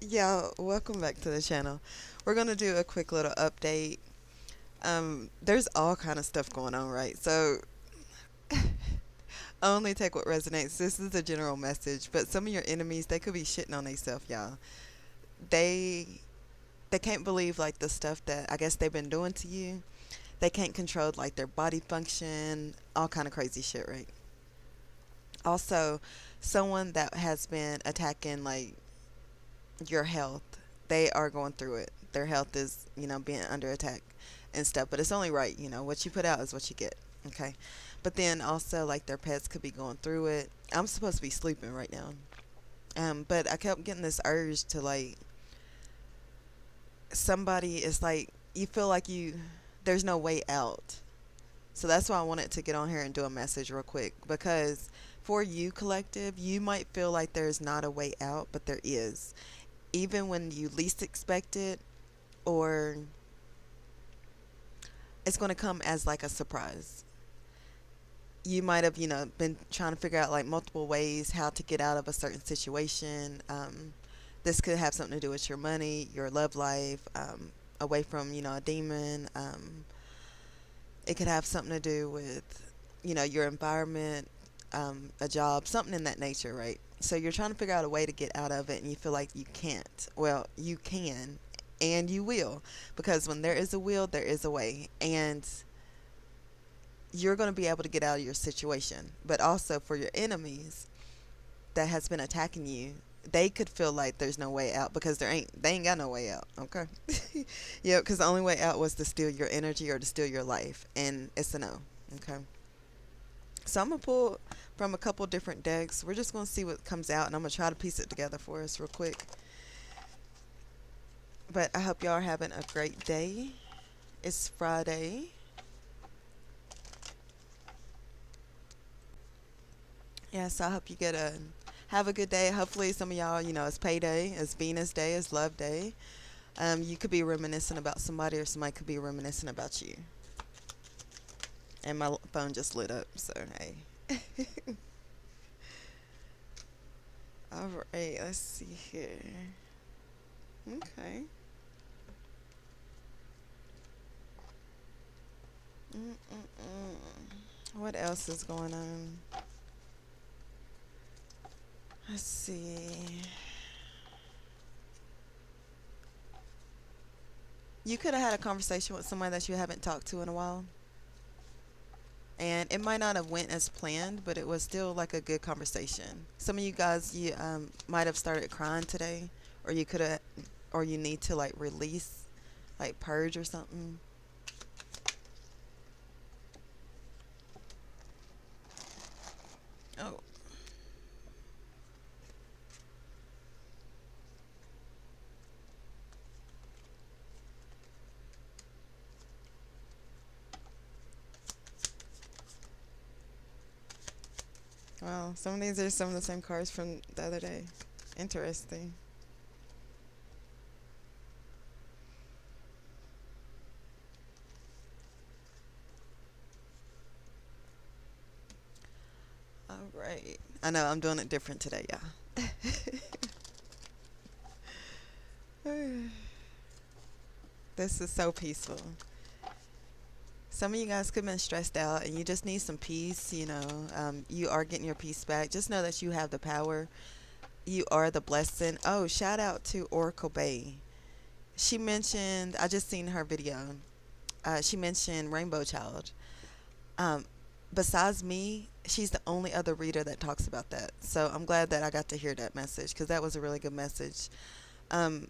Yeah, welcome back to the channel. We're gonna do a quick little update. There's all kind of stuff going on, right? So only take what resonates. This is a general message, but some of your enemies, they could be shitting on themselves, y'all. They they can't believe like the stuff that I guess they've been doing to you. They can't control like their body function, all kind of crazy shit, right? Also, someone that has been attacking like your health, they are going through it. Their health is, being under attack and stuff, but it's only right, what you put out is what you get. Okay. But then also like their pets could be going through it. I'm supposed to be sleeping right now. But I kept getting this urge to like somebody is like you feel like there's no way out. So that's why I wanted to get on here and do a message real quick because for you collective, you might feel like there's not a way out, but there is. Even when you least expect it, or it's going to come as like a surprise. You might have, been trying to figure out like multiple ways how to get out of a certain situation. This could have something to do with your money, your love life, away from, a demon. It could have something to do with, your environment, a job, something in that nature, right? So you're trying to figure out a way to get out of it and you feel like you can't. Well, you can and you will because when there is a will, there is a way. And you're going to be able to get out of your situation. But also for your enemies that has been attacking you, they could feel like there's no way out because they ain't got no way out. Okay. Yeah, because the only way out was to steal your energy or to steal your life, and it's a no. Okay. So I'm gonna pull from a couple different decks. We're just gonna see what comes out, and I'm gonna try to piece it together for us real quick. But I hope y'all are having a great day. It's Friday. Yeah, so I hope you get a have a good day. Hopefully, some of y'all, it's payday, it's Venus Day, it's Love Day. You could be reminiscing about somebody, or somebody could be reminiscing about you. And my phone just lit up, so hey. All right, let's see here. Okay. Mm-mm-mm. What else is going on? Let's see. You could have had a conversation with someone that you haven't talked to in a while, and it might not have went as planned, but it was still like a good conversation. Some of you guys, you might have started crying today, or you could have, or you need to like release, like purge or something. Oh, well, some of these are some of the same cards from the other day. Interesting. All right. I know I'm doing it different today, y'all. This is so peaceful. Some of you guys could have been stressed out and you just need some peace. You are getting your peace back. Just know that you have the power. You are the blessing. Oh, shout out to Oracle Bay. She mentioned, I just seen her video. She mentioned Rainbow Child. Um, Besides me, she's the only other reader that talks about that. So I'm glad that I got to hear that message because that was a really good message. Um,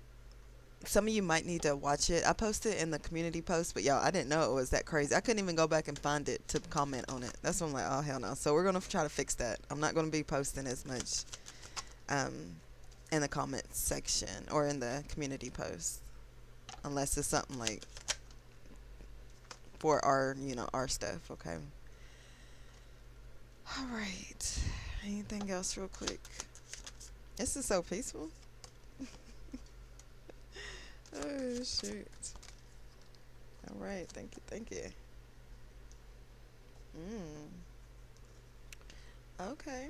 some of you might need to watch it. I posted it in the community post, but y'all, I didn't know it was that crazy. I couldn't even go back and find it to comment on it. That's when I'm like, oh hell no. So we're gonna try to fix that. I'm not gonna be posting as much um, in the comments section or in the community post unless it's something like for our our stuff. Okay. All right. Anything else, real quick? This is so peaceful. Oh shoot. All right. Thank you. Thank you. Mm. Okay.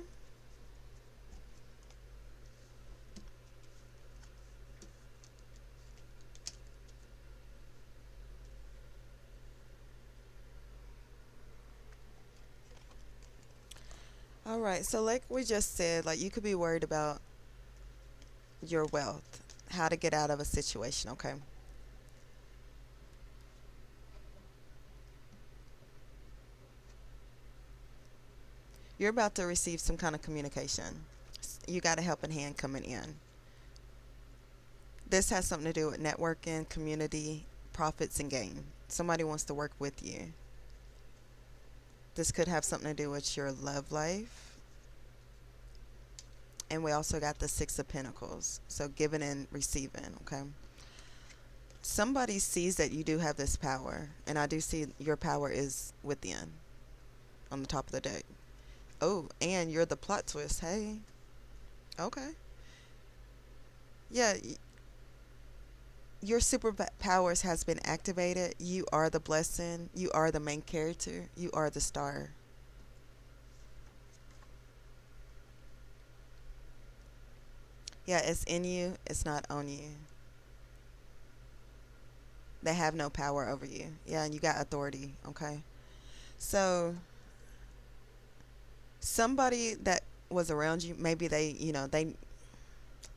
right. So, like we just said, like you could be worried about your wealth, how to get out of a situation, okay? You're about to receive some kind of communication. You got a helping hand coming in. This has something to do with networking, community, profits, and gain. Somebody wants to work with you. This could have something to do with your love life. And we also got the Six of Pentacles. So giving and receiving, okay? Somebody sees that you do have this power. And I do see your power is within on the top of the deck. Oh, and you're the plot twist. Hey. Okay. Yeah, your superpowers has been activated. You are the blessing. You are the main character. You are the star. Yeah, it's in you. It's not on you. They have no power over you. Yeah, and you got authority. Okay. So somebody that was around you, maybe they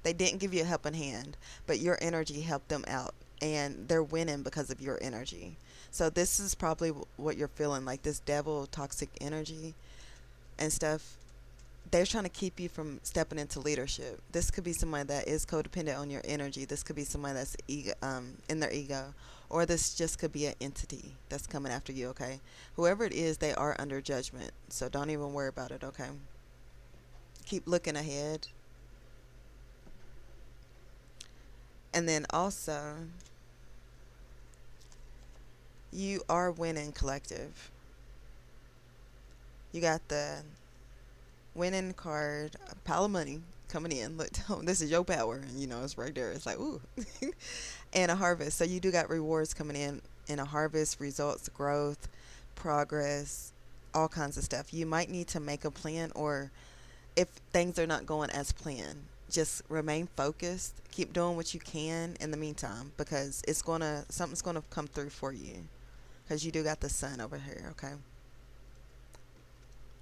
didn't give you a helping hand, but your energy helped them out, and they're winning because of your energy. So this is probably what you're feeling, like this devil toxic energy and stuff. They're trying to keep you from stepping into leadership. This could be someone that is codependent on your energy. This could be someone that's in their ego, or this just could be an entity that's coming after you. Okay, whoever it is, they are under judgment. So don't even worry about it. Okay, keep looking ahead, and then also you are winning collective. You got the winning card, a pile of money coming in. Look, this is your power, and it's right there. It's like ooh, and a harvest. So you do got rewards coming in a harvest, results, growth, progress, all kinds of stuff. You might need to make a plan, or if things are not going as planned, just remain focused. Keep doing what you can in the meantime, because something's gonna come through for you, because you do got the sun over here. Okay.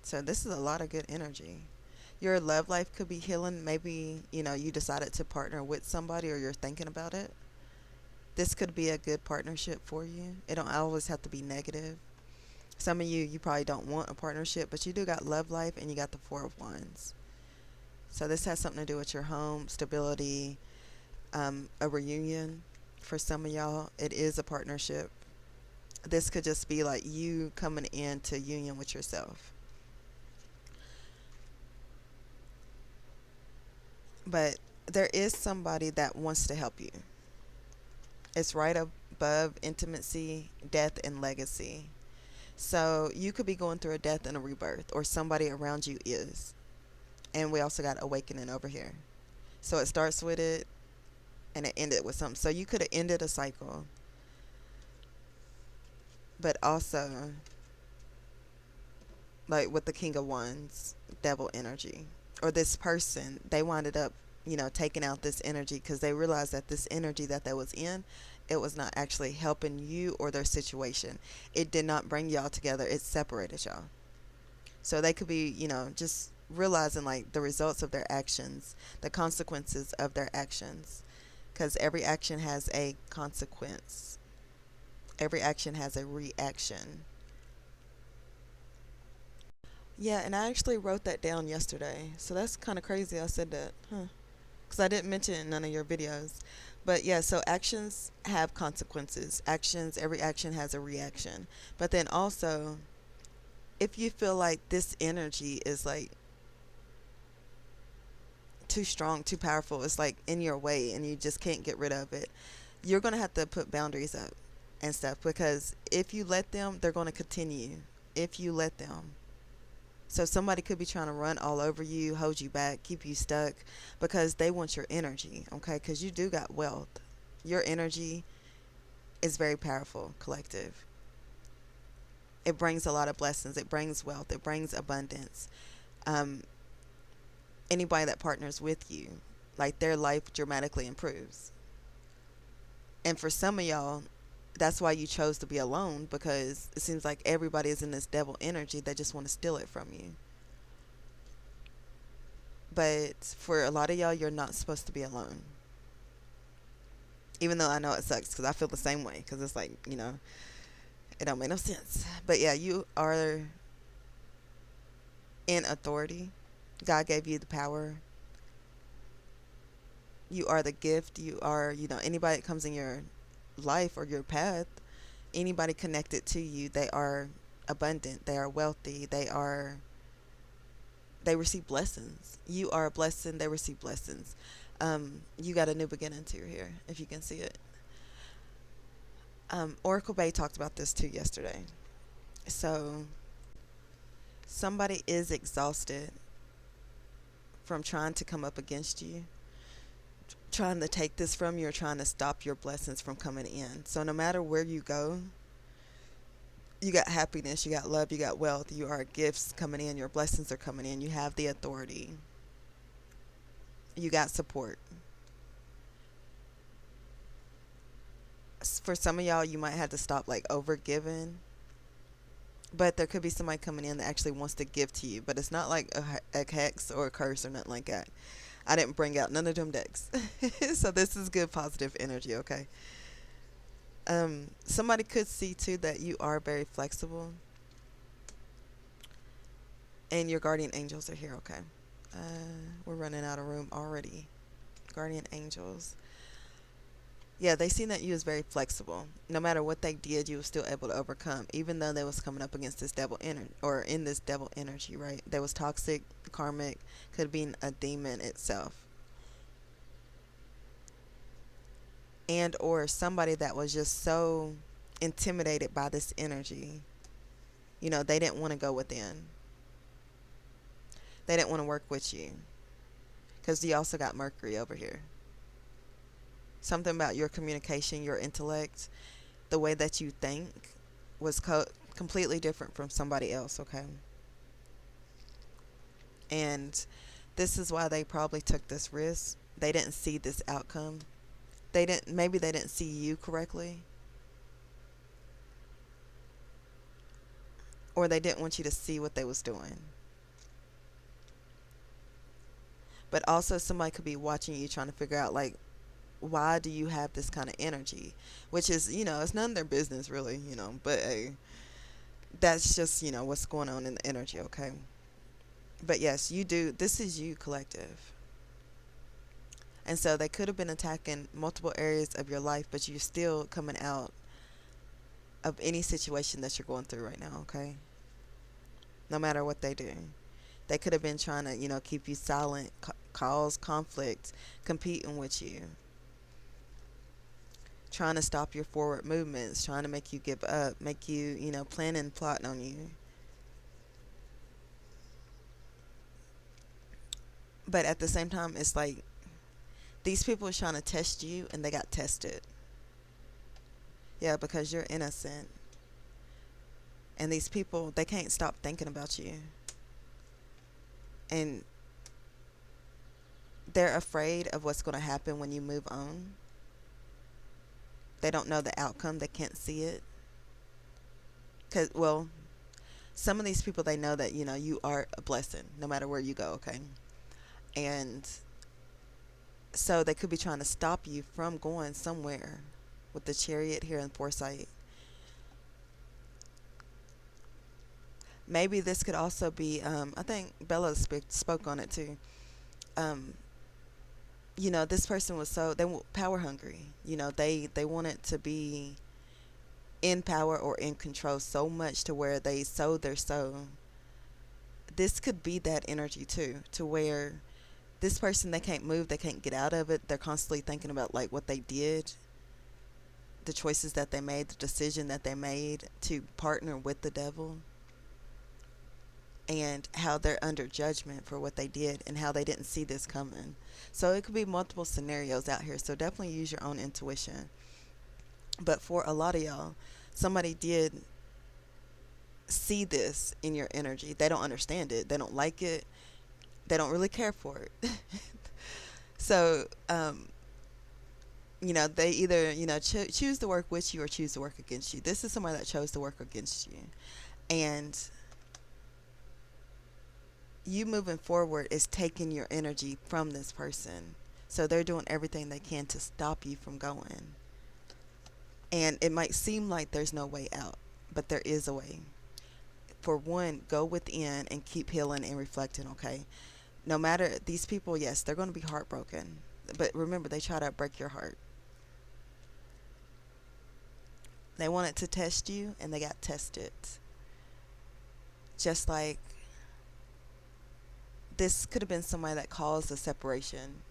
So this is a lot of good energy. Your love life could be healing. Maybe, you decided to partner with somebody, or you're thinking about it. This could be a good partnership for you. It don't always have to be negative. Some of you probably don't want a partnership, but you do got love life, and you got the Four of Wands. So this has something to do with your home, stability, a reunion. For some of y'all, it is a partnership. This could just be like you coming into union with yourself. But there is somebody that wants to help you. It's right above intimacy, death, and legacy. So you could be going through a death and a rebirth, or somebody around you is. And we also got awakening over here. So it starts with it, and it ended with something. So you could have ended a cycle, but also like with the King of Wands, devil energy, or this person, they winded up, taking out this energy because they realized that this energy that was in, it was not actually helping you or their situation. It did not bring y'all together. It separated y'all. So they could be, just realizing like the results of their actions, the consequences of their actions, because every action has a consequence. Every action has a reaction. Yeah, and I actually wrote that down yesterday. So that's kind of crazy. I said that, huh? Because I didn't mention it in none of your videos. But yeah, so actions have consequences. Every action has a reaction. But then also, if you feel like this energy is like too strong, too powerful, it's like in your way and you just can't get rid of it, you're going to have to put boundaries up and stuff, because if you let them, they're going to continue. If you let them. So somebody could be trying to run all over you, hold you back, keep you stuck, because they want your energy, okay? Because you do got wealth. Your energy is very powerful, collective. It brings a lot of blessings. It brings wealth. It brings abundance. Um, Anybody that partners with you, like their life dramatically improves. And for some of y'all, that's why you chose to be alone, because it seems like everybody is in this devil energy. They just want to steal it from you. But for a lot of y'all, you're not supposed to be alone. Even though I know it sucks because I feel the same way because it's like, it don't make no sense. But yeah, you are in authority. God gave you the power. You are the gift. You are, anybody that comes in your life or your path, anybody connected to you, they are abundant. They are wealthy. They receive blessings. You are a blessing. They receive blessings. You got a new beginning too here, if you can see it. Oracle Bay talked about this too yesterday. So somebody is exhausted from trying to come up against you, trying to take this from you, or trying to stop your blessings from coming in. So no matter where you go, you got happiness, you got love, you got wealth, you are gifts coming in, your blessings are coming in, you have the authority, you got support. For some of y'all, you might have to stop like over giving, but there could be somebody coming in that actually wants to give to you, but it's not like a hex or a curse or nothing like that. I didn't bring out none of them decks. So this is good positive energy, okay? Somebody could see too that you are very flexible and your guardian angels are here, okay? We're running out of room already. Guardian angels. Yeah, they seen that you was very flexible. No matter what they did, you was still able to overcome, even though they was coming up against this devil energy, or in this devil energy, right? There was toxic, karmic, could have been a demon itself. And or somebody that was just so intimidated by this energy. They didn't want to go within. They didn't want to work with you. Because you also got Mercury over here. Something about your communication, your intellect, the way that you think was completely different from somebody else, okay? And this is why they probably took this risk. They didn't see this outcome. Maybe they didn't see you correctly. Or they didn't want you to see what they was doing. But also somebody could be watching you trying to figure out like, why do you have this kind of energy? Which is, it's none of their business really, but hey, that's just, what's going on in the energy, okay? But yes, you do. This is you collective. And so they could have been attacking multiple areas of your life, but you're still coming out of any situation that you're going through right now, okay? No matter what they do. They could have been trying to, keep you silent, cause conflict, competing with you, trying to stop your forward movements, trying to make you give up, make you, planning, plotting on you. But at the same time, it's like these people are trying to test you and they got tested. Yeah, because you're innocent. And these people, they can't stop thinking about you. And they're afraid of what's going to happen when you move on. They don't know the outcome. They can't see it. Because, well, some of these people, they know that, you are a blessing no matter where you go, okay? And so they could be trying to stop you from going somewhere with the Chariot here in Foresight. Maybe this could also be, I think Bella spoke on it too. This person was they were power hungry. They wanted to be in power or in control so much to where they sold their soul. This could be that energy too, to where this person, they can't move, they can't get out of it. They're constantly thinking about like what they did, the choices that they made, the decision that they made to partner with the devil, and how they're under judgment for what they did and how they didn't see this coming. So it could be multiple scenarios out here. So definitely use your own intuition. But for a lot of y'all, somebody did see this in your energy. They don't understand it. They don't like it. They don't really care for it. So, they either, choose to work with you or choose to work against you. This is somebody that chose to work against you. And you moving forward is taking your energy from this person. So they're doing everything they can to stop you from going. And it might seem like there's no way out, but there is a way. For one, go within and keep healing and reflecting, okay? No matter these people, yes, they're going to be heartbroken. But remember, they try to break your heart. They wanted to test you and they got tested. Just like this could have been somebody that caused a separation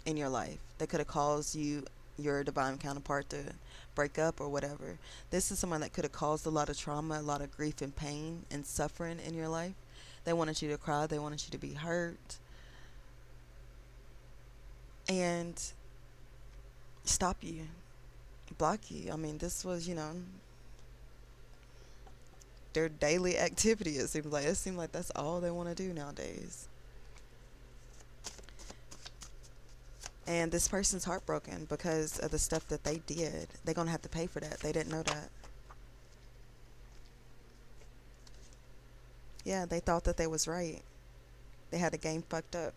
in your life. They could have caused you, your divine counterpart, to break up or whatever. This is someone that could have caused a lot of trauma, a lot of grief and pain and suffering in your life. They wanted you to cry, they wanted you to be hurt, and stop you, block you. I mean, this was, their daily activity. It seems like that's all they want to do nowadays. And this person's heartbroken because of the stuff that they did. They're gonna have to pay for that. They didn't know that. Yeah, they thought that they was right. They had the game fucked up.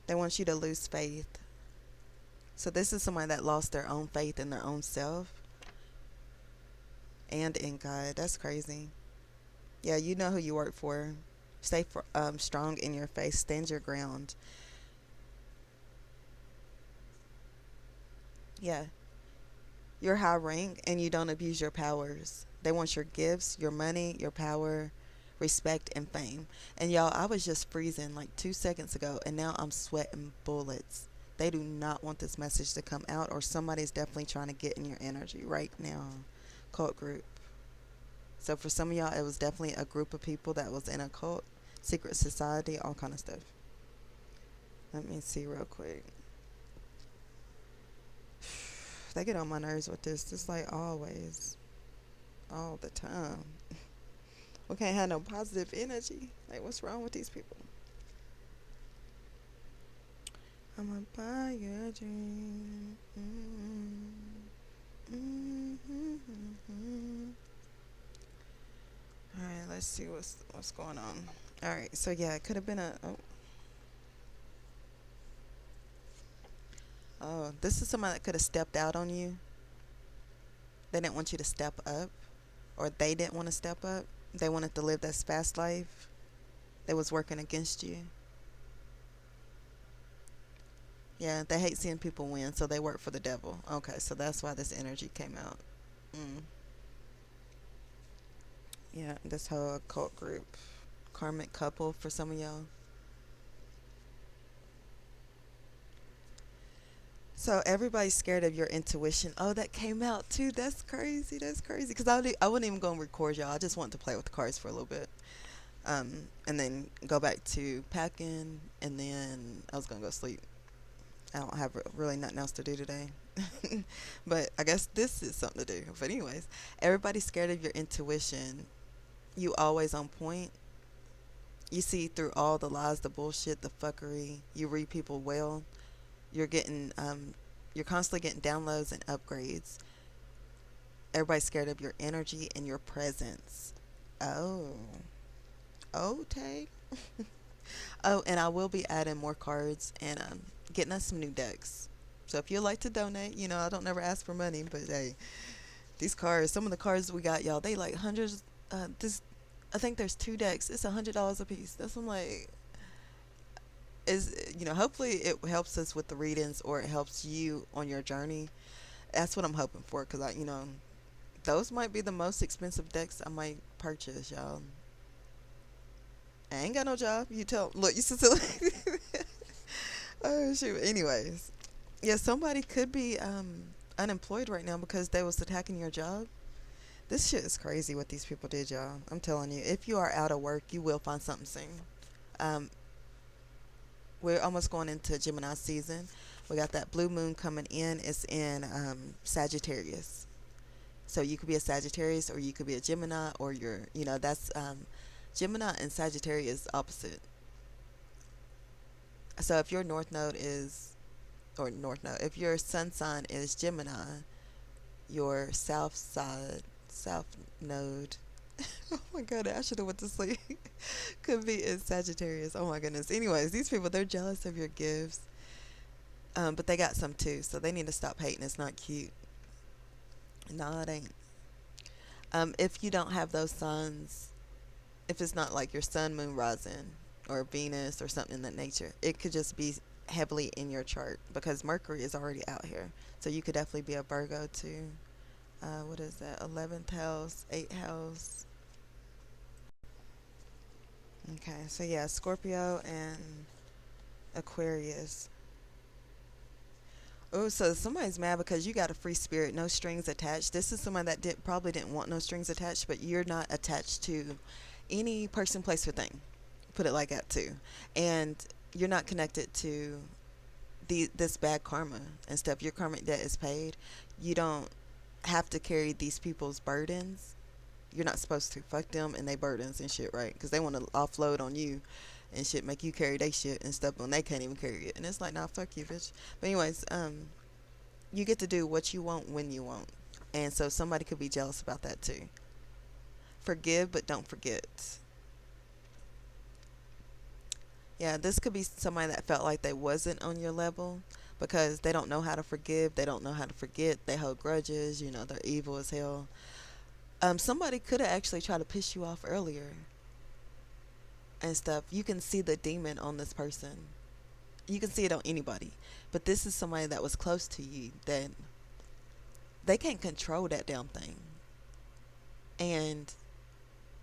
They want you to lose faith. So this is someone that lost their own faith in their own self and in God. That's crazy. Yeah, you know who you work for. Strong in your faith. Stand your ground. Yeah, you're high rank and you don't abuse your powers. They want your gifts, your money, your power, respect, and fame. And y'all, I was just freezing like 2 seconds ago and now I'm sweating bullets. They do not want this message to come out, or somebody's definitely trying to get in your energy right now. Cult group. So for some of y'all, it was definitely a group of people that was in a cult, secret society, all kind of stuff. Let me see real quick. They get on my nerves with this, just like always, all the time. We can't have no positive energy. Like, what's wrong with these people? I'ma buy your dream. All right, let's see what's going on. All right, so yeah, it could have been oh, this is someone that could have stepped out on you. They didn't want you to step up, or they didn't want to step up. They wanted to live that fast life. They was working against you. Yeah, they hate seeing people win, so they work for the devil. Okay, so that's why this energy came out. Mm. Yeah, this whole occult group. Karmic couple for some of y'all. So everybody's scared of your intuition. Oh, that came out too. That's crazy. That's crazy. Because I wasn't even going to record y'all. I just wanted to play with the cards for a little bit. And then go back to packing. And then I was going to go sleep. I don't have really nothing else to do today. But I guess this is something to do. But anyways, everybody's scared of your intuition. You always on point. You see through all the lies, the bullshit, the fuckery. You read people well. You're getting you're constantly getting downloads and upgrades. Everybody's scared of your energy and your presence. Oh. Okay. Oh, and I will be adding more cards and getting us some new decks. So if you'd like to donate, I don't never ask for money, but hey, these cards, some of the cards we got, y'all, they like hundreds. This, I think there's 2 decks. It's $100 a piece. That's, I'm like, hopefully it helps us with the readings, or it helps you on your journey. That's what I'm hoping for, because those might be the most expensive decks I might purchase, y'all. I ain't got no job. Look, you still. Oh shoot. Anyways, yeah, somebody could be unemployed right now because they was attacking your job. This shit is crazy what these people did, y'all. I'm telling you, if you are out of work, you will find something soon. Um, we're almost going into Gemini season. We got that blue moon coming in. It's in Sagittarius. So you could be a Sagittarius, or you could be a Gemini, or that's Gemini and Sagittarius opposite. So if your north node is, or north node, if your sun sign is Gemini, your south node Oh my god, I should have went to sleep. Could be in Sagittarius. Oh my goodness. Anyways, these people, they're jealous of your gifts. But they got some too, so they need to stop hating. It's not cute. No, it ain't. If you don't have those signs, if it's not like your sun, moon, rising, or Venus or something in that nature, it could just be heavily in your chart because Mercury is already out here. So you could definitely be a Virgo too. What is that? 11th house, 8th house. Okay, so yeah, Scorpio and Aquarius. Oh, so somebody's mad because you got a free spirit, no strings attached. This is someone that probably didn't want no strings attached, but you're not attached to any person, place, or thing. Put it like that too, and you're not connected to this bad karma and stuff. Your karmic debt is paid. You don't have to carry these people's burdens. You're not supposed to fuck them and they burdens and shit, right? Because they want to offload on you and shit, make you carry they shit and stuff when they can't even carry it. And it's like, nah, fuck you, bitch. But anyways, you get to do what you want when you want, and so somebody could be jealous about that too. Forgive, but don't forget. Yeah, this could be somebody that felt like they wasn't on your level because they don't know how to forgive, they don't know how to forget, they hold grudges, they're evil as hell. Somebody could have actually tried to piss you off earlier and stuff. You can see the demon on this person. You can see it on anybody. But this is somebody that was close to you that they can't control that damn thing. And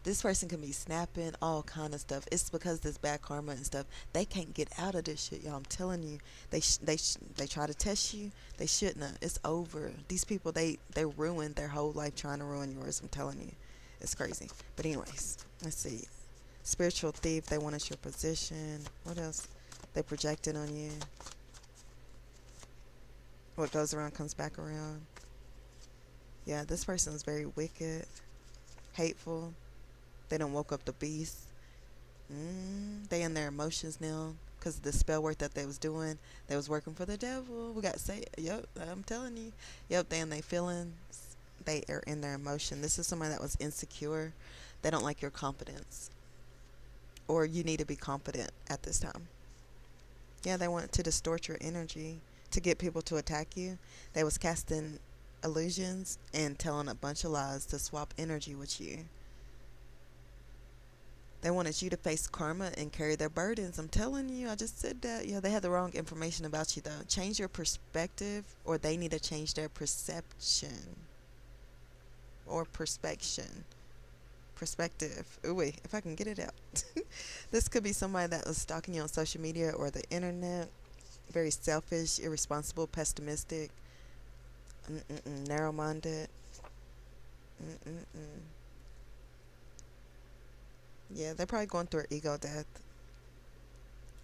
this person can be snapping, all kind of stuff. It's because this bad karma and stuff. They can't get out of this shit, y'all. I'm telling you. They try to test you. They shouldn't have. It's over. These people, they ruined their whole life trying to ruin yours. I'm telling you. It's crazy. But anyways, let's see. Spiritual thief, they wanted your position. What else? They projected on you. What goes around comes back around. Yeah, this person is very wicked, hateful. They don't woke up the beast. They in their emotions now because the spell work that they was doing. They was working for the devil. We got to say, yep, I'm telling you. Yep, they in their feelings. They are in their emotion. This is somebody that was insecure. They don't like your confidence. Or you need to be confident at this time. Yeah, they want to distort your energy to get people to attack you. They was casting illusions and telling a bunch of lies to swap energy with you. They wanted you to face karma and carry their burdens. I'm telling you, I just said that. Yeah, they had the wrong information about you, though. Change your perspective, or they need to change their perception. Or perspection. Perspective. Ooh, wait, if I can get it out. This could be somebody that was stalking you on social media or the internet. Very selfish, irresponsible, pessimistic, narrow-minded. Yeah, they're probably going through an ego death.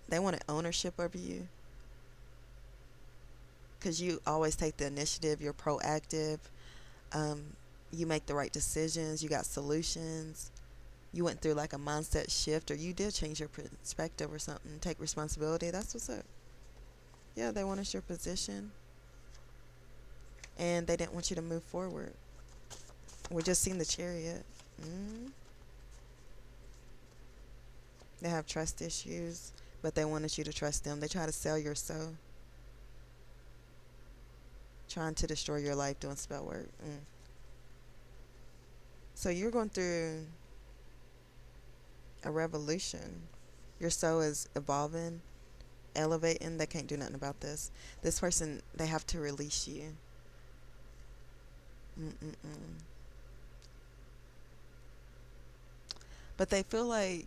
They wanted ownership over you because you always take the initiative. You're proactive. Um, you make the right decisions. You got solutions. You went through like a mindset shift, or you did change your perspective or something. Take responsibility. That's what's up. Yeah, they wanted your position, and they didn't want you to move forward. We just seen the chariot. They have trust issues, but they wanted you to trust them. They try to sell your soul, trying to destroy your life doing spell work. So you're going through a revolution. Your soul is evolving, elevating. They can't do nothing about this. This person, they have to release you. But they feel like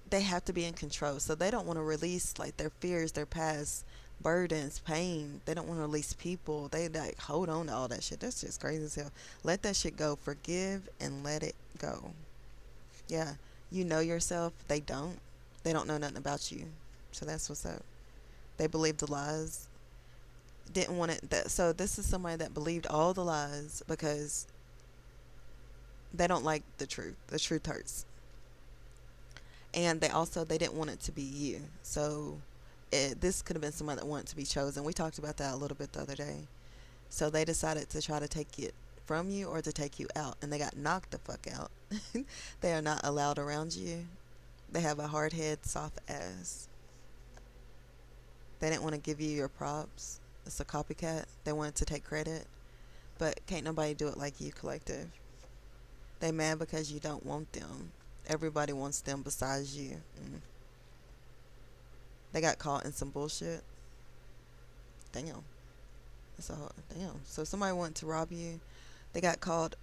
they have to be in control, so they don't want to release like their fears, their past burdens, pain. They don't want to release people. They like hold on to all that shit. That's just crazy as hell. Let that shit go. Forgive and let it go. Yeah, you know yourself. They don't. They don't know nothing about you. So that's what's up. They believe the lies. Didn't want it. So this is somebody that believed all the lies because they don't like the truth. The truth hurts. And they didn't want it to be you. So this could have been somebody that wanted to be chosen. We talked about that a little bit the other day. So they decided to try to take it from you or to take you out, and they got knocked the fuck out. They are not allowed around you. They have a hard head, soft ass. They didn't want to give you your props. It's a copycat. They wanted to take credit, but can't nobody do it like you, collective. They mad because you don't want them. Everybody wants them besides you. They got caught in some bullshit. Damn. That's a whole, damn. So somebody wanted to rob you. They got caught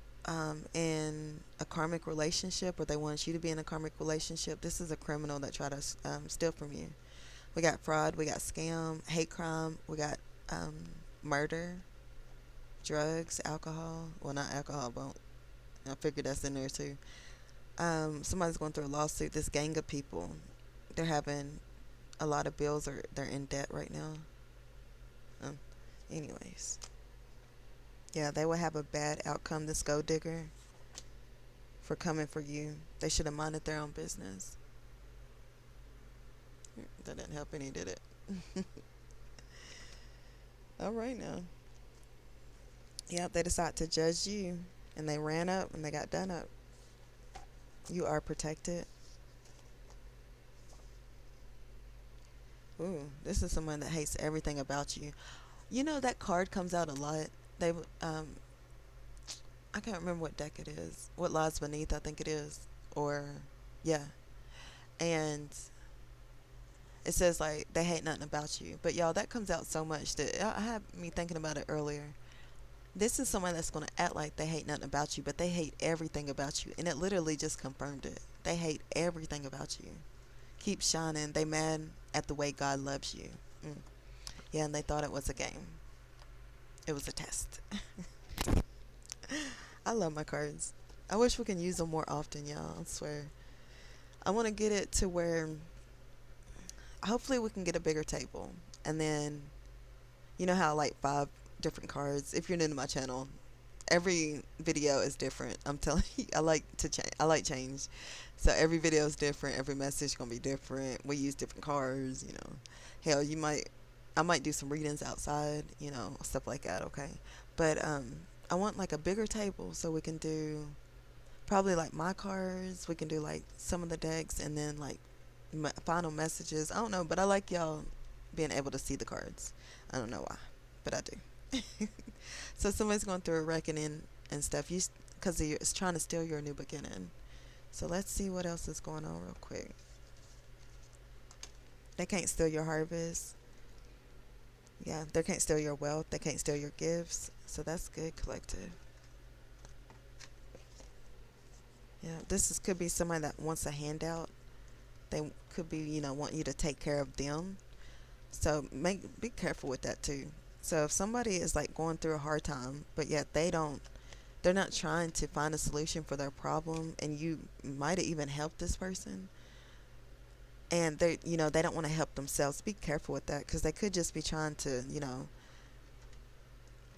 in a karmic relationship, or they wanted you to be in a karmic relationship. This is a criminal that tried to steal from you. We got fraud. We got scam, hate crime. We got murder, drugs, alcohol. Well, not alcohol, but I figured that's in there too. Somebody's going through a lawsuit. This gang of people, they're having a lot of bills, or they're in debt right now. Anyways, yeah, they will have a bad outcome. This gold digger for coming for you. They should have minded their own business. That didn't help any, did it? All right now. Yep, they decided to judge you, and they ran up and they got done up. You are protected. Ooh, this is someone that hates everything about you. You know that card comes out a lot. They I can't remember what deck it is. What lies beneath, I think it is. Or yeah. And it says like they hate nothing about you. But y'all, that comes out so much that I had me thinking about it earlier. This is someone that's going to act like they hate nothing about you, but they hate everything about you. And it literally just confirmed it. They hate everything about you. Keep shining. They mad at the way God loves you. Yeah, and they thought it was a game. It was a test. I love my cards. I wish we can use them more often, y'all. I swear. I want to get it to where hopefully we can get a bigger table. And then, you know how like 5 different cards, if you're new to my channel, every video is different. I'm telling you, I like to change. I like change. So every video is different. Every message is going to be different. We use different cards, you know. Hell, I might do some readings outside, you know, stuff like that, okay? But I want like a bigger table so we can do probably like my cards. We can do like some of the decks, and then like final messages. I don't know, but I like y'all being able to see the cards. I don't know why, but I do. So somebody's going through a reckoning and stuff. Because it's trying to steal your new beginning. So let's see what else is going on real quick. They can't steal your harvest. Yeah, they can't steal your wealth. They can't steal your gifts. So that's good, collective. Yeah, could be somebody that wants a handout. They could be, you know, want you to take care of them. So be careful with that too. So if somebody is like going through a hard time, but yet they're not trying to find a solution for their problem, and you might have even helped this person, and they don't want to help themselves. Be careful with that, because they could just be trying to,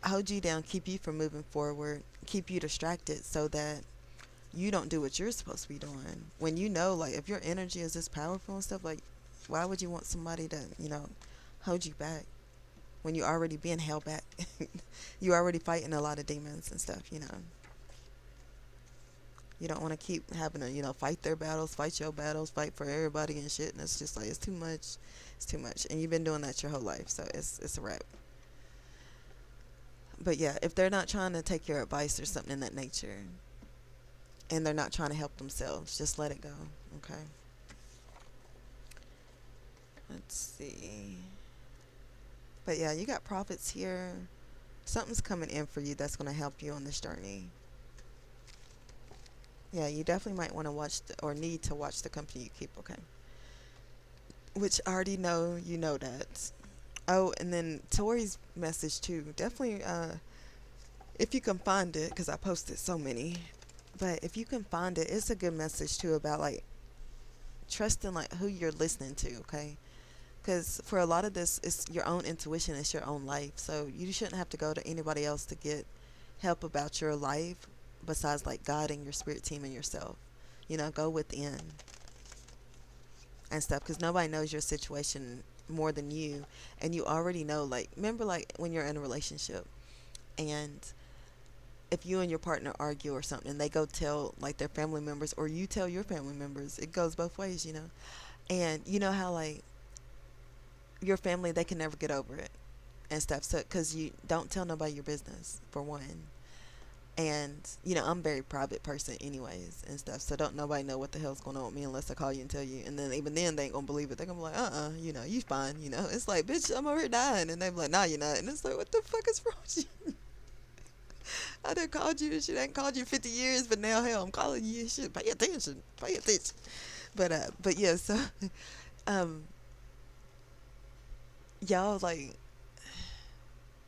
hold you down, keep you from moving forward, keep you distracted so that you don't do what you're supposed to be doing. When like if your energy is this powerful and stuff, like why would you want somebody to, hold you back when you're already being held back? You're already fighting a lot of demons and stuff, You don't want to keep having to, fight their battles, fight your battles, fight for everybody and shit. And it's just like, it's too much. It's too much. And you've been doing that your whole life. So it's a wrap. But yeah, if they're not trying to take your advice or something in that nature, and they're not trying to help themselves, just let it go. Okay. Let's see. But yeah, you got profits here. Something's coming in for you that's going to help you on this journey. Yeah, you definitely might want to watch or need to watch the company you keep, okay? Which I already know you know that. Oh, and then Tori's message too. Definitely, if you can find it, because I posted so many. But if you can find it, it's a good message too about like trusting like who you're listening to, okay? Because for a lot of this, it's your own intuition, it's your own life. So you shouldn't have to go to anybody else to get help about your life besides like God and your spirit team and yourself. Go within and stuff, because nobody knows your situation more than you. And you already know, like, remember like when you're in a relationship and if you and your partner argue or something and they go tell like their family members or you tell your family members, it goes both ways, you know. And you know how like your family, they can never get over it and stuff. So because you don't tell nobody your business for one, and you know I'm a very private person anyways and stuff, so don't nobody know what the hell's going on with me unless I call you and tell you, and then even then they ain't gonna believe it. They're gonna be like, you know, you fine, you know. It's like, bitch, I'm over here dying, and they be like, nah, you're not. And it's like, what the fuck is wrong with you? I done called you and shit. I ain't called you 50 years, but now hell, I'm calling you and shit. Pay attention, pay attention. But yeah, so um y'all like,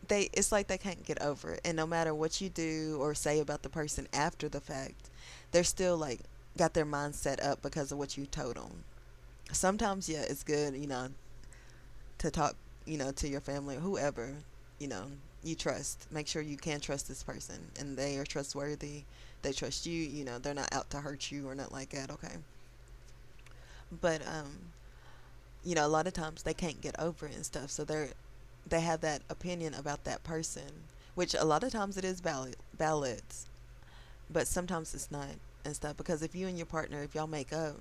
they, it's like they can't get over it, and no matter what you do or say about the person after the fact, they're still like got their mind set up because of what you told them. Sometimes, yeah, it's good, you know, to talk, you know, to your family or whoever, you know, you trust. Make sure you can trust this person and they are trustworthy. They trust you, you know, they're not out to hurt you or not like that, okay? But you know, a lot of times they can't get over it and stuff, so they have that opinion about that person, which a lot of times it is valid, but sometimes it's not and stuff. Because if you and your partner, if y'all make up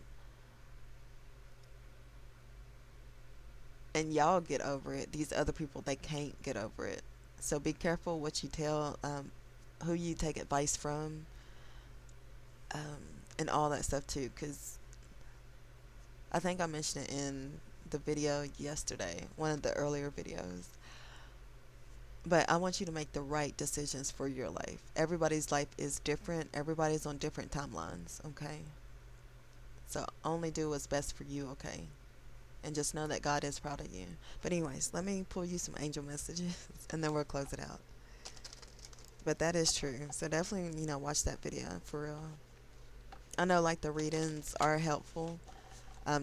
and y'all get over it, these other people, they can't get over it. So be careful what you tell, who you take advice from, and all that stuff too. Because I think I mentioned it in the video yesterday, one of the earlier videos. But I want you to make the right decisions for your life. Everybody's life is different. Everybody's on different timelines, okay? So only do what's best for you, okay? And just know that God is proud of you. But anyways, let me pull you some angel messages and then we'll close it out. But that is true. So definitely, you know, watch that video for real. I know like the readings are helpful,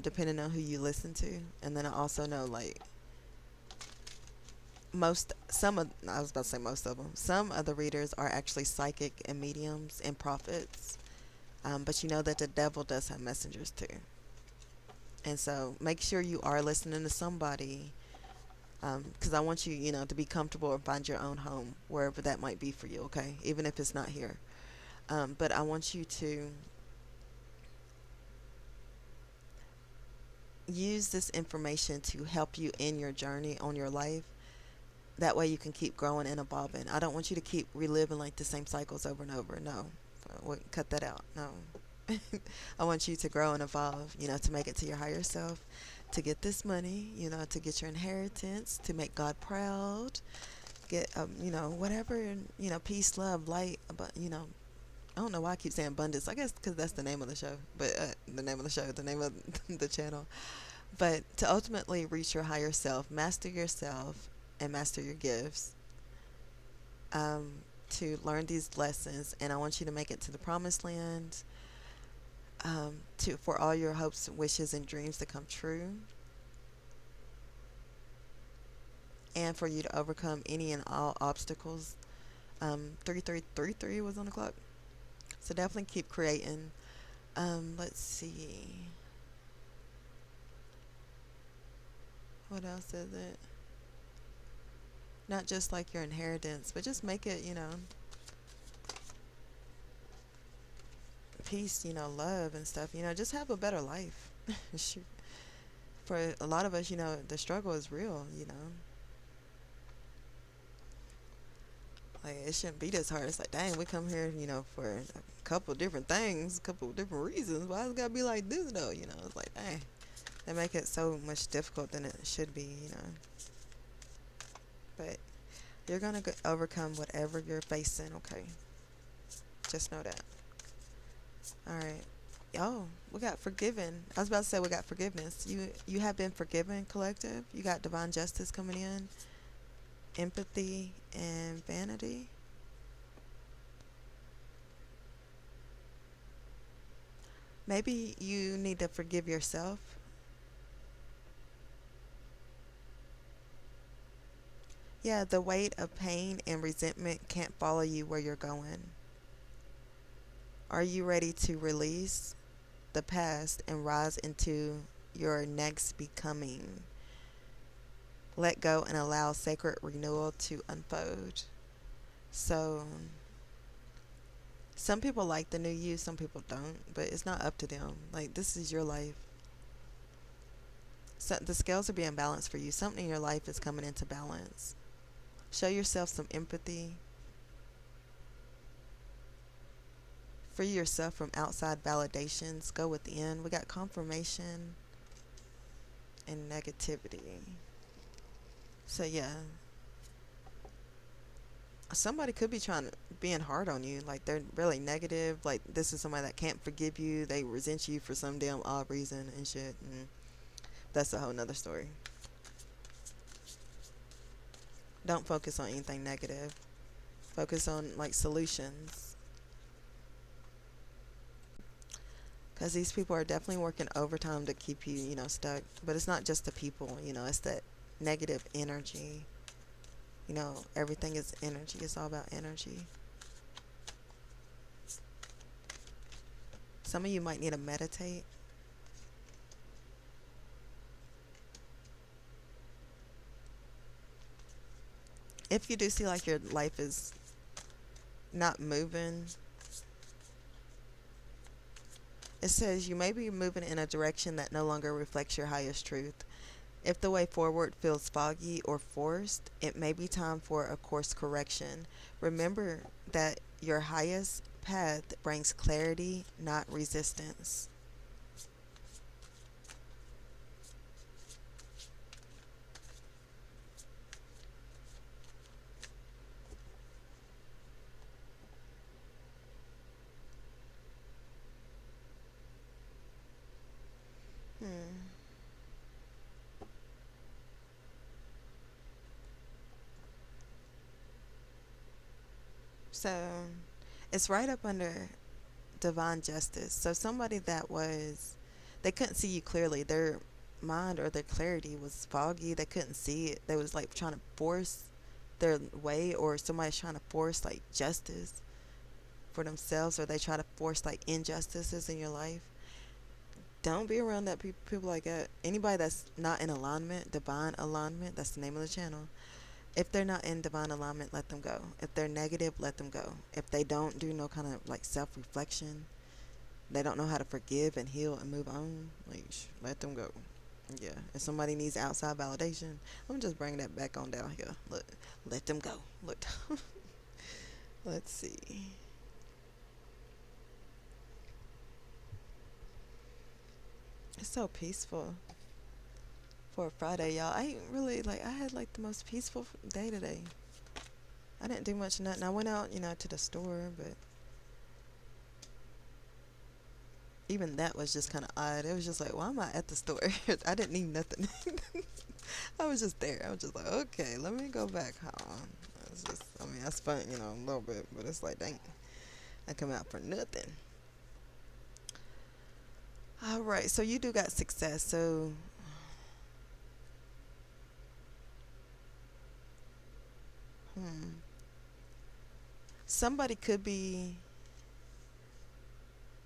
depending on who you listen to. And then I also know like I was about to say most of them. Some of the readers are actually psychic and mediums and prophets. But you know that the devil does have messengers too. And so make sure you are listening to somebody, because I want you, you know, to be comfortable and find your own home wherever that might be for you, okay? Even if it's not here. But I want you to use this information to help you in your journey on your life. That way you can keep growing and evolving. I don't want you to keep reliving like the same cycles over and over. No. Cut that out. No. I want you to grow and evolve, you know, to make it to your higher self, to get this money, you know, to get your inheritance, to make God proud, get, you know, whatever, you know, peace, love, light, but, you know, I don't know why I keep saying abundance. I guess because that's the name of the show, but the name of the show, the name of the channel. But to ultimately reach your higher self, master yourself, and master your gifts, to learn these lessons, and I want you to make it to the promised land, to for all your hopes, wishes, and dreams to come true, and for you to overcome any and all obstacles. 3333 was on the clock, so definitely keep creating. Let's see, what else is it? Not just like your inheritance, but just make it, you know, peace, you know, love and stuff. You know, just have a better life. Shoot. For a lot of us, you know, the struggle is real, you know. Like, it shouldn't be this hard. It's like, dang, we come here, you know, for a couple different things, a couple different reasons. Why it gotta be like this, though? You know, it's like, dang, they make it so much difficult than it should be, you know. But you're gonna overcome whatever you're facing, okay? Just know that. Alright. Oh, we got forgiven. I was about to say we got forgiveness. You have been forgiven, collective. You got divine justice coming in, empathy, and vanity. Maybe you need to forgive yourself. Yeah, the weight of pain and resentment can't follow you where you're going. Are you ready to release the past and rise into your next becoming? Let go and allow sacred renewal to unfold. So, Some people like the new you, some people don't, but it's not up to them. Like, this is your life. So the scales are being balanced for you. Something in your life is coming into balance. Show yourself some empathy. Free yourself from outside validations. Go within. We got confirmation and negativity. So yeah, somebody could be trying to being hard on you. Like, they're really negative. Like, this is somebody that can't forgive you. They resent you for some damn odd reason and shit. And that's a whole nother story. Don't focus on anything negative. Focus on like solutions. Because these people are definitely working overtime to keep you, stuck. But it's not just the people, it's that negative energy. Everything is energy. It's all about energy. Some of you might need to meditate. If you do see like your life is not moving, it says you may be moving in a direction that no longer reflects your highest truth. If the way forward feels foggy or forced, it may be time for a course correction. Remember that your highest path brings clarity, not resistance. Hmm. So it's right up under divine justice. So somebody that they couldn't see you clearly. Their mind or their clarity was foggy. They couldn't see it. They was like trying to force their way, or somebody's trying to force like justice for themselves, or they try to force like injustices in your life. Don't be around that people like that. Anybody that's not in alignment, divine alignment, that's the name of the channel. If they're not in divine alignment, let them go. If they're negative, let them go. If they don't do no kind of like self-reflection, they don't know how to forgive and heal and move on, like, let them go. Yeah, if somebody needs outside validation, I'm just bringing that back on down here. Look, let them go. Look, let's see. It's so peaceful for a Friday, y'all. I ain't really I had like the most peaceful day today. I didn't do much, nothing. I went out, to the store, but even that was just kind of odd. It was just like, why am I at the store? I didn't need nothing. I was just there. I was just like, okay, let me go back home. It's just, I spent, a little bit, but it's like, dang, I come out for nothing. All right, so you do got success. So, hmm, somebody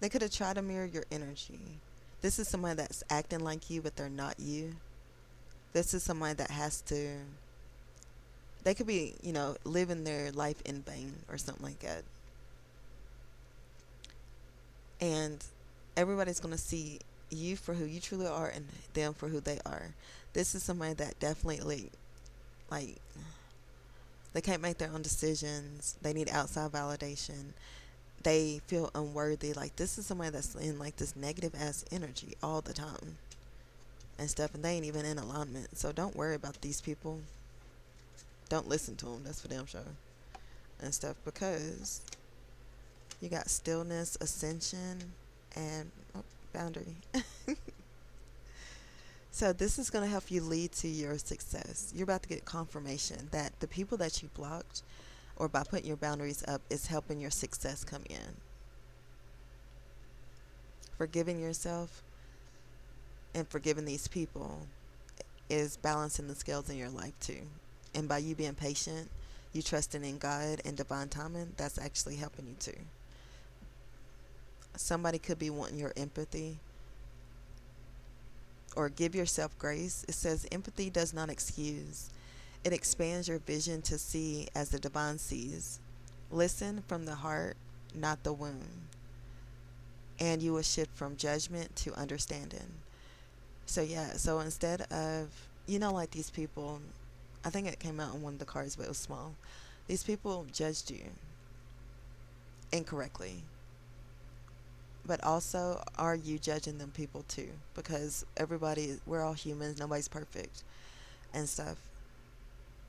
they could have tried to mirror your energy. This is somebody that's acting like you, but they're not you. This is somebody that has to, they could be, living their life in vain or something like that. And everybody's going to see you for who you truly are and them for who they are. This is somebody that definitely, like, they can't make their own decisions. They need outside validation. They feel unworthy. Like, this is somebody that's in like this negative ass energy all the time and stuff, and they ain't even in alignment. So don't worry about these people. Don't listen to them. That's for damn sure and stuff, because you got stillness, ascension, and boundary. So this is going to help you lead to your success. You're about to get confirmation that the people that you blocked, or by putting your boundaries up, is helping your success come in. Forgiving yourself and forgiving these people is balancing the scales in your life too. And by you being patient, you trusting in God and divine timing, that's actually helping you too. Somebody could be wanting your empathy, or give yourself grace. It says empathy does not excuse. It expands your vision to see as the divine sees. Listen from the heart not the wound. And you will shift from judgment to understanding. So, yeah, so instead of, like these people, I think it came out on one of the cards, but it was small. These people judged you incorrectly. But also, are you judging them people too? Because we're all humans, nobody's perfect and stuff.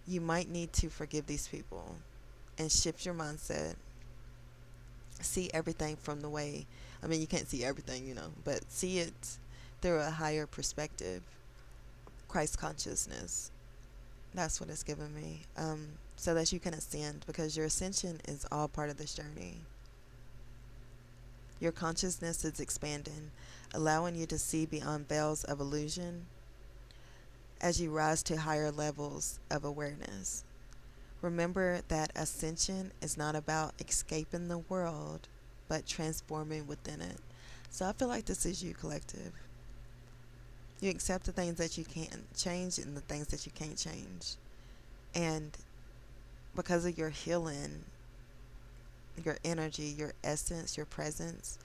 You might need to forgive these people and shift your mindset. See everything from the way, I mean, you can't see everything, but see it through a higher perspective. Christ consciousness. That's what it's given me. So that you can ascend, because your ascension is all part of this journey. Your consciousness is expanding, allowing you to see beyond veils of illusion as you rise to higher levels of awareness. Remember that ascension is not about escaping the world, but transforming within it. So I feel like this is you, collective. You accept the things that you can change and the things that you can't change. And because of your healing, your energy, your essence, your presence,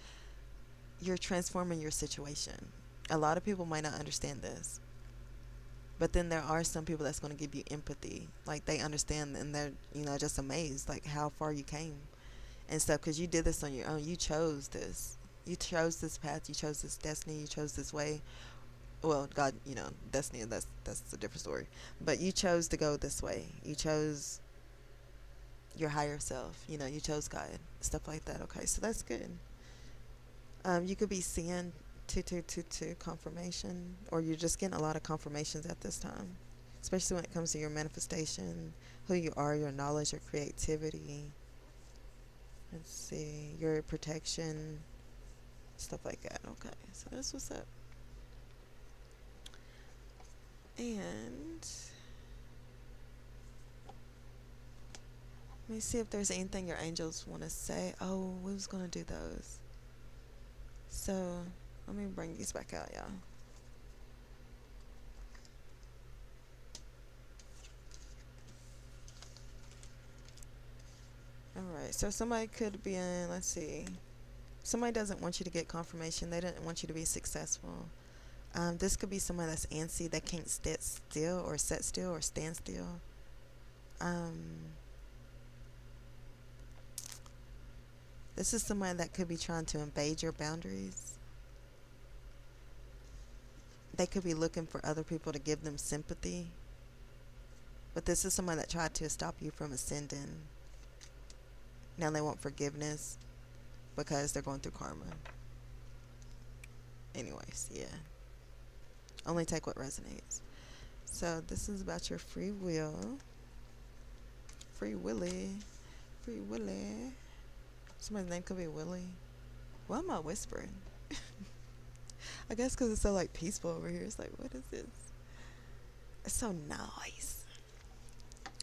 you're transforming your situation. A lot of people might not understand this. But then there are some people that's going to give you empathy. Like, they understand and they're, just amazed, like, how far you came and stuff. Because you did this on your own. You chose this. You chose this path. You chose this destiny. You chose this way. Well, God, destiny, that's a different story. But you chose to go this way. You chose your higher self. You chose God. Stuff like that. Okay, so that's good. You could be seeing 2222 confirmation, or you're just getting a lot of confirmations at this time, especially when it comes to your manifestation, who you are, your knowledge, your creativity. Let's see, your protection, stuff like that. Okay, so that's what's up. And let me see if there's anything your angels want to say. Oh, we was going to do those. So let me bring these back out, y'all. Alright, so somebody could be in, let's see. Somebody doesn't want you to get confirmation. They didn't want you to be successful. This could be somebody that's antsy, that can't sit still or sit still or stand still. This is somebody that could be trying to invade your boundaries. They could be looking for other people to give them sympathy. But this is someone that tried to stop you from ascending. Now they want forgiveness because they're going through karma. Anyways, yeah. Only take what resonates. So this is about your free will. Free Willy. Free Willy. Somebody's name could be Willie. Why am I whispering? I guess because it's so like peaceful over here. It's like, what is this? It's so nice.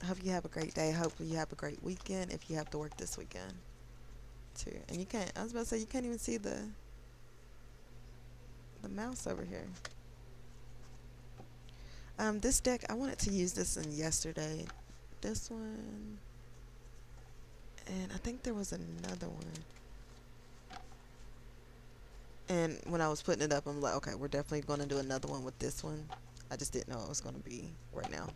I hope you have a great day. Hopefully you have a great weekend if you have to work this weekend too. And you can't, I was about to say, you can't even see the mouse over here. This deck, I wanted to use this in yesterday. This one. And I think there was another one. And when I was putting it up, I'm like, okay, we're definitely going to do another one with this one. I just didn't know it was going to be right now.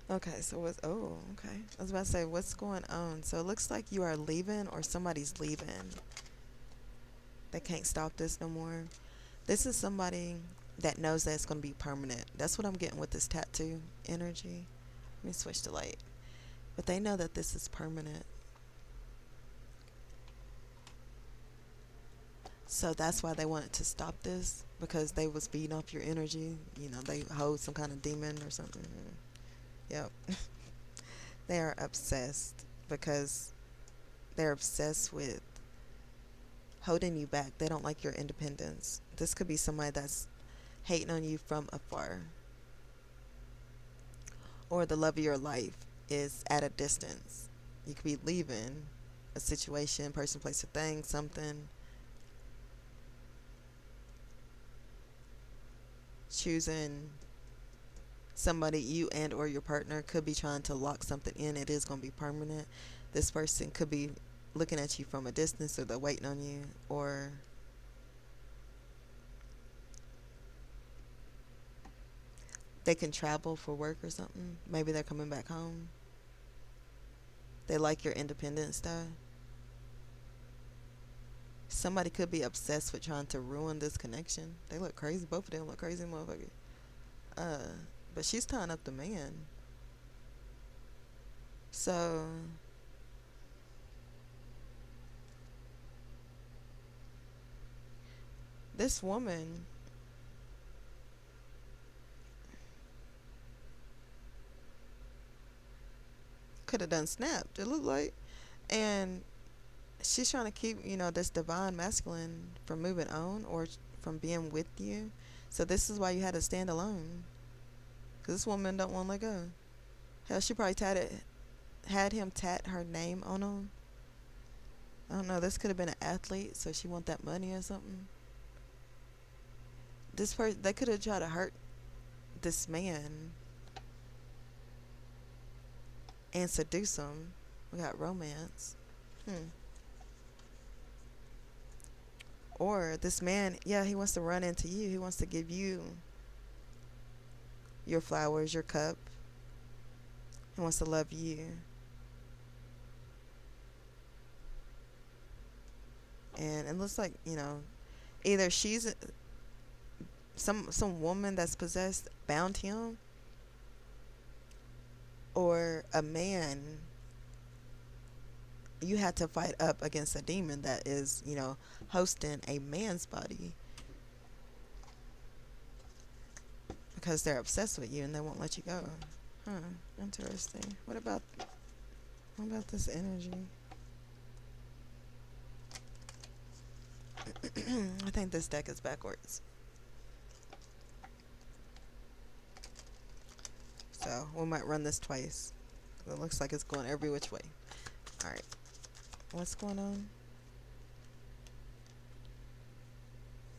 Okay, so okay. I was about to say, what's going on? So it looks like you are leaving or somebody's leaving. They can't stop this no more. This is somebody that knows that it's going to be permanent. That's what I'm getting with this tattoo energy. Let me switch the light. But they know that this is permanent. So that's why they wanted to stop this, because they was feeding off your energy. They hold some kind of demon or something. Yep. They are obsessed because they're obsessed with holding you back. They don't like your independence. This could be somebody that's hating on you from afar. Or the love of your life is at a distance. You could be leaving a situation, person, place, or thing, something. Choosing somebody, you and or your partner could be trying to lock something in. It is going to be permanent. This person could be looking at you from a distance, or they're waiting on you, or they can travel for work or something. Maybe they're coming back home. They like your independent style. Somebody could be obsessed with trying to ruin this connection. They look crazy. Both of them look crazy, motherfucker. Uh, but she's tying up the man. So this woman could have done snapped. It looked like, and she's trying to keep this divine masculine from moving on or from being with you. So this is why you had to stand alone. Cause this woman don't want to let go. Hell, she probably had him tat her name on him. I don't know. This could have been an athlete, so she want that money or something. This person, they could have tried to hurt this man and seduce him. We got romance. Hmm. Or this man, yeah, he wants to run into you. He wants to give you your flowers, your cup. He wants to love you. And it looks like, either she's some woman that's possessed bound him, or a man, you had to fight up against a demon that is, hosting a man's body, because they're obsessed with you and they won't let you go. Huh, interesting. What about this energy? I think this deck is backwards. So we might run this twice. It looks like it's going every which way. Alright. What's going on?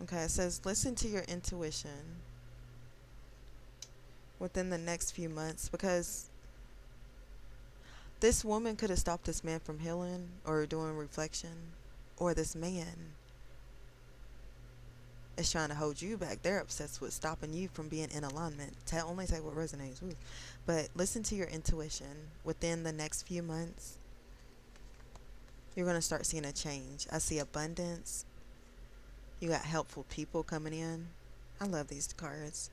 Okay, it says listen to your intuition within the next few months, because this woman could have stopped this man from healing or doing reflection, or this man is trying to hold you back. They're obsessed with stopping you from being in alignment. Only take what resonates. Ooh. But listen to your intuition. Within the next few months, you're going to start seeing a change. I see abundance. You got helpful people coming in. I love these cards.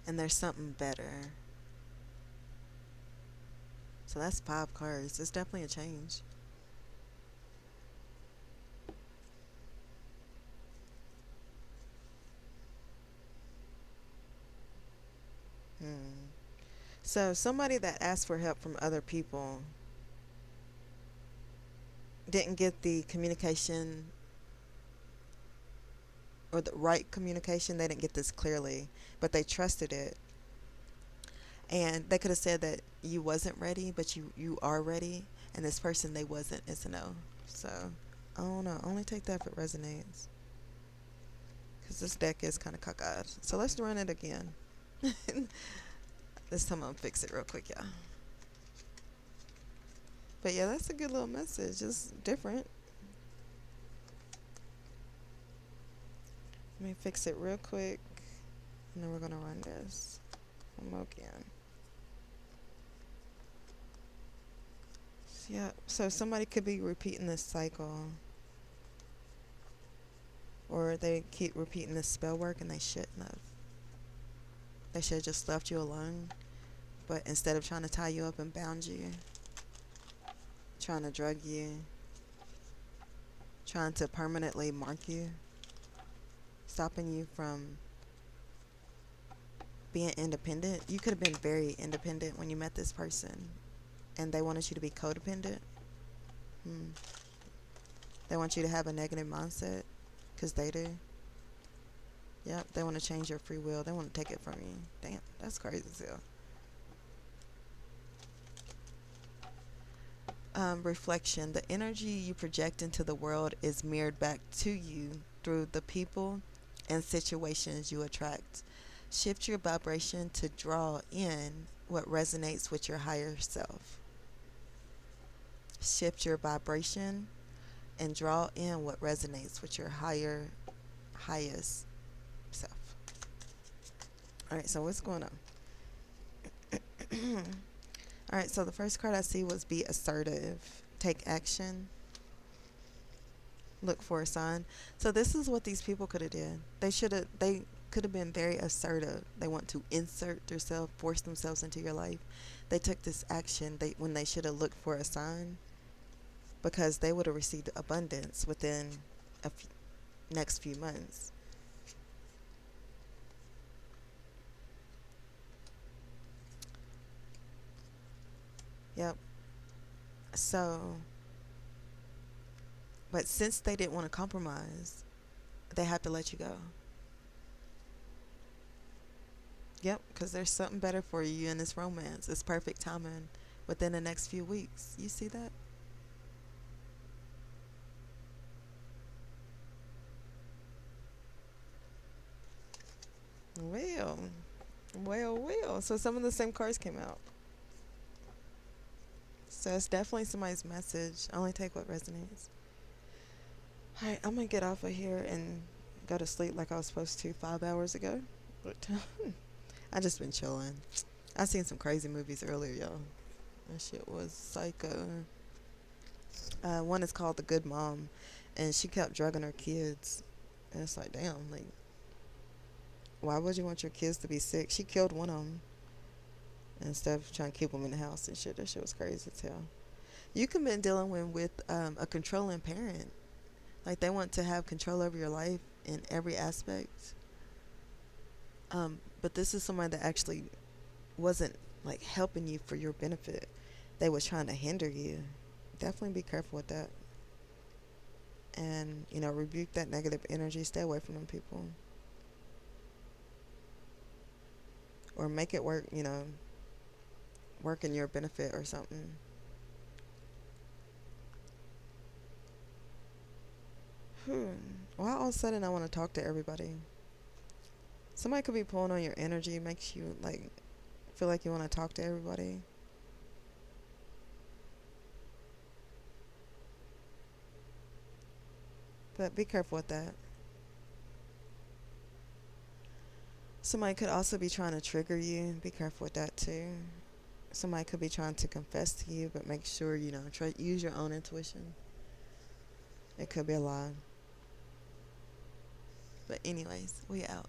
And there's something better. So that's 5 cards. It's definitely a change. So somebody that asked for help from other people didn't get the communication, or the right communication. They didn't get this clearly, but they trusted it. And they could have said that you wasn't ready, but you are ready. And this person, they wasn't. It's a no. So I don't know. Only take that if it resonates, because this deck is kind of cockeyed. So let's run it again. This time I'm gonna fix it real quick, yeah. But yeah, that's a good little message. It's different. Let me fix it real quick, and then we're gonna run this one more again. Yeah, so somebody could be repeating this cycle, or they keep repeating this spell work, and they shouldn't have. They should have just left you alone. But instead of trying to tie you up and bound you, trying to drug you, trying to permanently mark you, stopping you from being independent. You could have been very independent when you met this person, and they wanted you to be codependent. They want you to have a negative mindset, because they do. Yep, they want to change your free will. They want to take it from you. Damn, that's crazy as hell. Reflection. The energy you project into the world is mirrored back to you through the people and situations you attract. Shift your vibration to draw in what resonates with your higher self. shift your vibration, and draw in what resonates with your highest self. All right, so what's going on? All right, so the first card I see was be assertive, take action, look for a sign. So this is what these people could have did. They could have been very assertive. They want to insert themselves, force themselves into your life. They took this action when they should have looked for a sign, because they would have received abundance within a next few months. Yep. So, but since they didn't want to compromise, they had to let you go. Yep, because there's something better for you in this romance. It's perfect timing within the next few weeks. You see that? Well, well. So some of the same cards came out. So it's definitely somebody's message. Only take what resonates. Alright, I'm gonna get off of here and go to sleep like I was supposed to 5 hours ago. But I just been chilling. I seen some crazy movies earlier, y'all. That shit was psycho. One is called The Good Mom, and she kept drugging her kids. And it's like, damn, like, why would you want your kids to be sick? She killed one of them instead of trying to keep them in the house and shit. That shit was crazy as hell. You can be dealing with a controlling parent. Like, they want to have control over your life in every aspect. But this is someone that actually wasn't like helping you for your benefit. They was trying to hinder you. Definitely be careful with that. And, rebuke that negative energy. Stay away from them people. Or make it work, work in your benefit or something. Why all of a sudden I want to talk to everybody? Somebody could be pulling on your energy, makes you like feel like you want to talk to everybody. But be careful with that. Somebody could also be trying to trigger you. Be careful with that too. Somebody could be trying to confess to you, but make sure use your own intuition. It could be a lie. But anyways, we out.